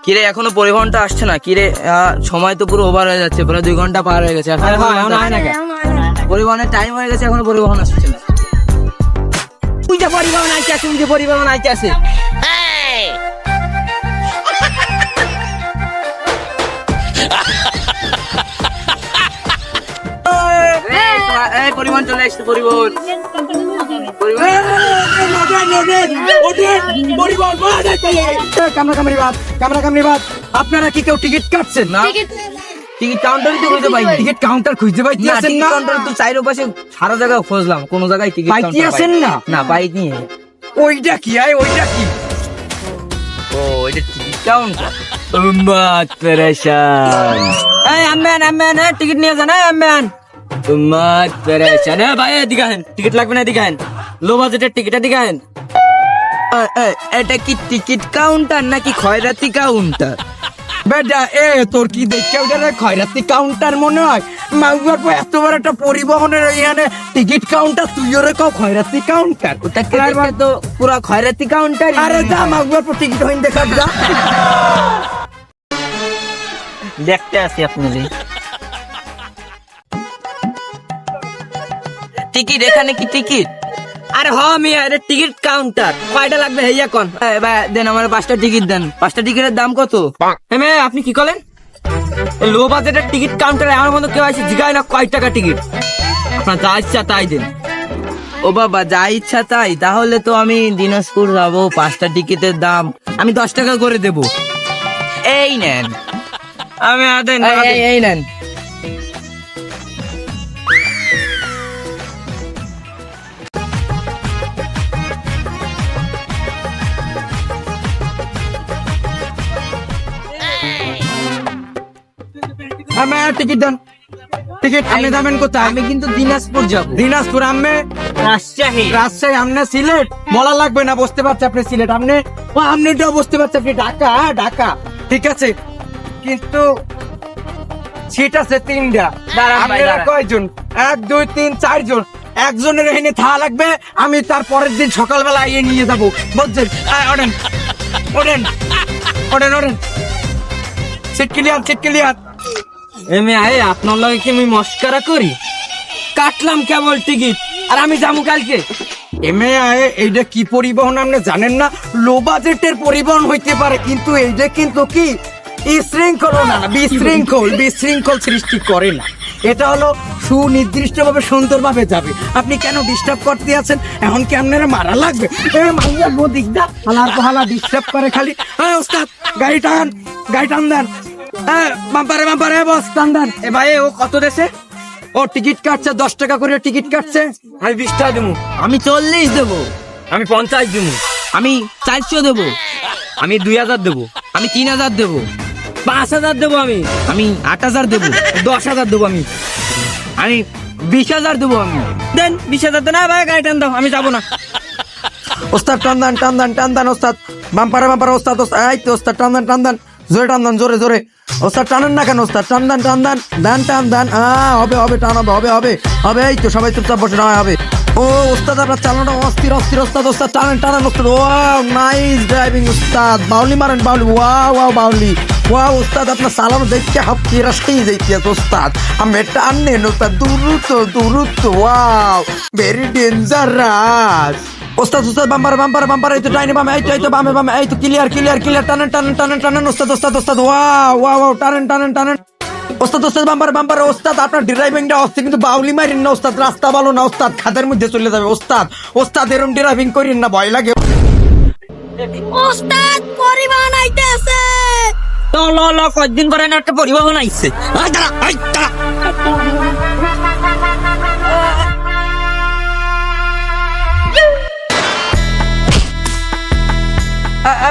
কিরে এখনো পরিবহনটা আসছে না? কিরে সময় তো পুরো ওভার হয়ে যাচ্ছে, প্রায় 2 ঘন্টা পার হয়ে গেছে। পরিবহনের টাইম হয়ে গেছে, এখনো পরিবহন আসছে না। তুই যে পরিবহন আইতে আছে, পরিবহন আইতে আছে। পরিবহন চলে আসছে, পরিবহন। আপনারা কি কেউ টিকিট কাটছেন না? টিকিট কাউন্টারই তো খুঁজে পাই। টিকিট কাউন্টার খুঁজে পাই না। টিকিট কাউন্টার তো চারিপাশে সারা জায়গায় খুঁজলাম, কোন জায়গায় টিকিট কাউন্টার পাইছেন না? না পাইনি। ওইটা কি? ওইটা কি? ও এটা টিকিট কাউন্টার। উম্মাত পেরেশান। এই আম্মান টিকিট নিয়ে যান। এই আম্মান উম্মাত পেরেশান। এ ভাই এদিকে আহেন, টিকিট লাগবে না, এদিকে আহেন। লো বাজেটের টিকিট, এদিকে আহেন। এটা কি টিকিট কাউন্টার নাকি খয়রাতি কাউন্টার? বেটা তোর কি দেখে ওটা খয়রাতি কাউন্টার মনে হয়? মাগুয়ার পর এত বড় একটা পরিবহনের এখানে টিকিট কাউন্টার, তুই ওরে কও খয়রাতি কাউন্টার? ওটা তো পুরা খয়রাতি কাউন্টার। আরে যা মাগুয়ার পর টিকিট হইন দেখা যা। দেখতে আসি আপনাদের টিকিট। এখানে কি টিকিট? আরে মিয়া এটা টিকিট কাউন্টার। কয়টা লাগবে হেইয়া কোন? দেন আমার 5টা টিকিট দেন। 5টা টিকিটের দাম কত? মেয়ে আপনি কি করেন? লো বাজেটের টিকিট কাউন্টারে আমার মতো কেউ আছে জিগায় না কয় টাকা টিকিট? আপনার যা ইচ্ছা তাই দেন। ও বাবা যা ইচ্ছা তাই? তাহলে তো আমি দিনাজপুর যাবো, 5টা টিকিটের দাম আমি 10 টাকা করে দেব। এই নেন। আমি এই নেন। টিকিট দেন। টিকিট আপনি যাবেন কোথায়? আমি কিন্তু দিনাজপুর যাব। দিনাজপুর? আমি রাজশাহী। রাজশাহী? আপনি সিলেট? বলা লাগবে না, বুঝতে পারছি আপনি সিলেট। আপনিটাও বুঝতে পারছি আপনি ঢাকা। ঢাকা ঠিক আছে, কিন্তু সিট আছে 3টা। আপনারা কয়জন? 1 2 3 4 জন। একজনের এখানে থাকা লাগবে। আমি তার পরের দিন সকালবেলা ইয়ে নিয়ে যাবো, বুঝছেন? ওঠেন ওঠেন ওঠেন ওঠেন। Seat clear, seat clear. আপনার লগে কি আমি মস্কারা করি? কাটলাম কেবল টিকিট আর আমি যাবো কালকে। এইটা কি পরিবহন আপনি জানেন না? লো বাজেটের পরিবহন হইতে পারে, কিন্তু এইটা কিন্তু কি শৃঙ্খল না, বিশৃঙ্খল সৃষ্টি করে না। এটা হলো সুনির্দিষ্ট ভাবে সুন্দর ভাবে যাবে। আপনি কেন ডিস্টার্ব করতে আছেন? এখন কি আপনারা মারা লাগবে? ডিস্টার্ব করে খালি। ওস্তাদ গাড়ি টান, গাড়ি টান দেন। বাম্পারে বাম্পারে বস টান দেন। ভাই ও কত দেশে? ও টিকিট কাটছে 10 টাকা করে টিকিট কাটছে। আমি 20 টাকা দেবো। আমি 40 দেবো। আমি 50 দেবো। আমি 400 দেবো। আমি 2000 দেবো। আমি 3000 দেবো। 5000 দেবো। আমি 8000 দেবো। 10000 দেবো। আমি 20000 দেবো। আমি দেন 20000 দেন। ভাই গাড়ি টান দাও, আমি যাবো না। ওস্তাদ টান দেন, টান দেন, টান দেন। ওস্তাদ বাম্পারে বাম্পারে। ওস্তাদ এই তো ওস্তাদ টান দেন, টান দেন, জোরে টান দেন, জোরে জোরে। ওস্তাদ টানেন না কেন? ওস্তাদ টান দেন, টান দেন, দেন টান দেন। হবে হবে, টান হবে, হবে হবে হবে। এই তো সবাই চুপচাপ বসে না হবে। ও ওস্তাদ আপনার চালানোটা অস্থির অস্থির। ওস্তাদ ওস্তাদ টানেন, টানেন ওস্তাদ। ওয়াও নাইস ড্রাইভিং ওস্তাদ। বাউলি মারেন, বাউলি। ওয়াও বাউলি। ওয়াও ওস্তাদ আপনার চালানো দেখতে হাফকি রাস্তাই যাইতে ওস্তাদ। আমি টানেন ওস্তাদ, দ্রুত দ্রুত। ওয়াও ভেরি ডেঞ্জারাস ওস্তাদ। ওস্তাদ বাম্পারে বাম্পারে বাম্পারে। এই তো ডাইনে বামে, এই তো বামে বামে। এই তো ক্লিয়ার ক্লিয়ার ক্লিয়ার। টানেন টানেন টানেন টানেন ওস্তাদ ওস্তাদ ওস্তাদ। ওয়াও ওয়াও টানেন টানেন টানেন ওস্তাদ। ওস্তাদ বাম্পারে বাম্পারে। ওস্তাদ আপনার ড্রাইভিংটা অস্থির, কিন্তু বাউলি মারেন না ওস্তাদ। রাস্তা ভালো না ওস্তাদ, খাদের মধ্যে চলে যাবে ওস্তাদ। ওস্তাদ এরকম ড্রাইভিং করেন না, ভয় লাগে ওস্তাদ। পরিবহন আইতে আছে। ল কয়েকদিন পরে না একটা পরিবহন আইছে।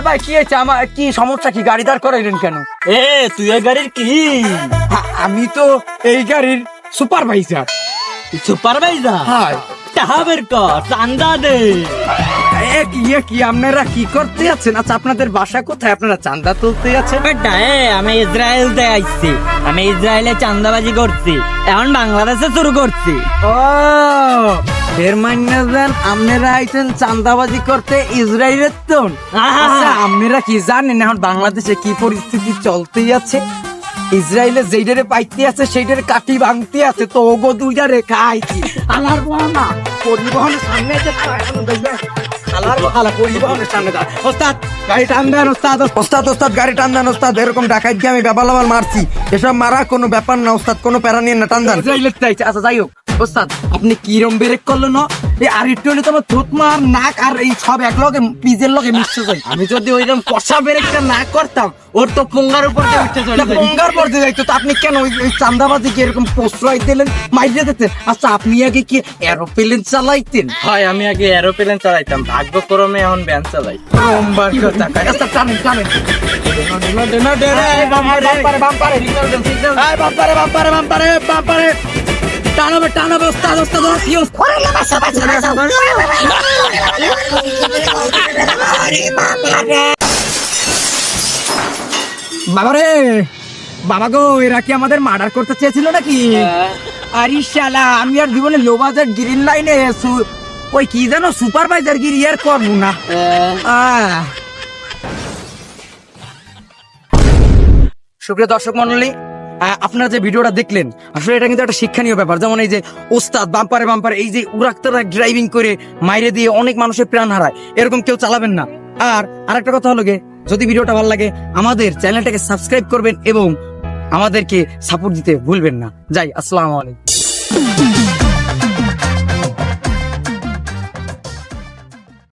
ভাই কি হয়েছে? আমার কি সমস্যা? কি গাড়ি দাঁড় করাইলেন কেন? তুই এই গাড়ির কি? আমি তো এই গাড়ির সুপারভাইজার। সুপারভাইজার? হ্যাঁ। টাহাবের চান্দা দে। কি আপনারা কি করতে আছেন? আচ্ছা আপনাদের বাসা কোথায়? আপনারা চান্দা তুলতে আছেন? আমি ইসরায়েল তে আইছি। আমি ইসরায়েলে চান্দাবাজি করছি, এখন বাংলাদেশে শুরু করছি। ও এর মানে দেন আপনারা আইছেন চান্দাবাজি করতে ইসরায়েলের তো আচ্ছা আপনারা কি জানেন এখন বাংলাদেশে কি পরিস্থিতি চলতেই আছে ইসরায়েলে যেইটারে পাইতে আছে সেইটারে কাটি ভাঙতে আছে তো ওগো দুইটারে খাই কি আলার বানা পরিবহনের সামনে যে আলার বালা পরিবহনের সামনে দা ওস্তাদ গাড়ি টান দেন ওস্তাদ ওস্তাদ ওস্তাদ গাড়ি টান দেন ওস্তাদ এরকম ডাকাত দিয়ে আমি গাবালাবাল মারছি এসব মারা কোনো ব্যাপার না ওস্তাদ কোনো প্যারা নিয়ে না টান দেন ইসরায়েলের চাইছে আচ্ছা যাই হোক ওস্তাদ আপনি কিরম ব্রেক করলো না এই আর একটু হলে তোমার থুতমা নাক আর এই সব এক লগে পিজের লগে মিশতে যায় আমি যদি ওইরকম কষা ব্রেকটা না করতাম ওর তো পোঙ্গার উপর দিয়ে উঠতে চলে যায় পোঙ্গার পর দিয়ে যাইতো তো আপনি কেন ওই চান্দাবাজি কি এরকম প্রশ্রয় দিলেন মাইরে দিতেন আচ্ছা আপনি আগে কি এরোপ্লেন চালাইতেন হয় আমি আগে এরোপ্লেন চালাইতাম ভাগ্যক্রমে এখন ভ্যান চালাই নম্বর কথা কয় আচ্ছা টানেন টানেন বাম্পারে বাম্পারে বাম্পারে বাম্পারে বাম্পারে বাম্পারে টানাবে টানাবে ওস্তাদ ওস্তাদ বাবা রে বাবা গো এরা কি আমাদের মার্ডার করতে চেয়েছিল নাকি আরে শালা আমি আর জীবনে লো বাজেট গ্রিন লাইনে ওই কি জানো সুপারভাইজার গিরি আর করবো না সুপ্রিয় দর্শক মন্ডলী আপনারা যে ভিডিওটা দেখলেন আসলে এটা কিন্তু একটা শিক্ষণীয় ব্যাপার যেমন এই যে ওস্তাদ বাম্পারে বাম্পারে এই যে উড়াক্তারা ড্রাইভিং করে মাইরে দিয়ে অনেক মানুষের প্রাণ হারায় এরকম কেউ চালাবেন না আর আরেকটা কথা হলো যদি ভিডিওটা ভালো লাগে আমাদের চ্যানেলটাকে সাবস্ক্রাইব করবেন এবং আমাদেরকে সাপোর্ট দিতে ভুলবেন না যাই আসসালামু আলাইকুম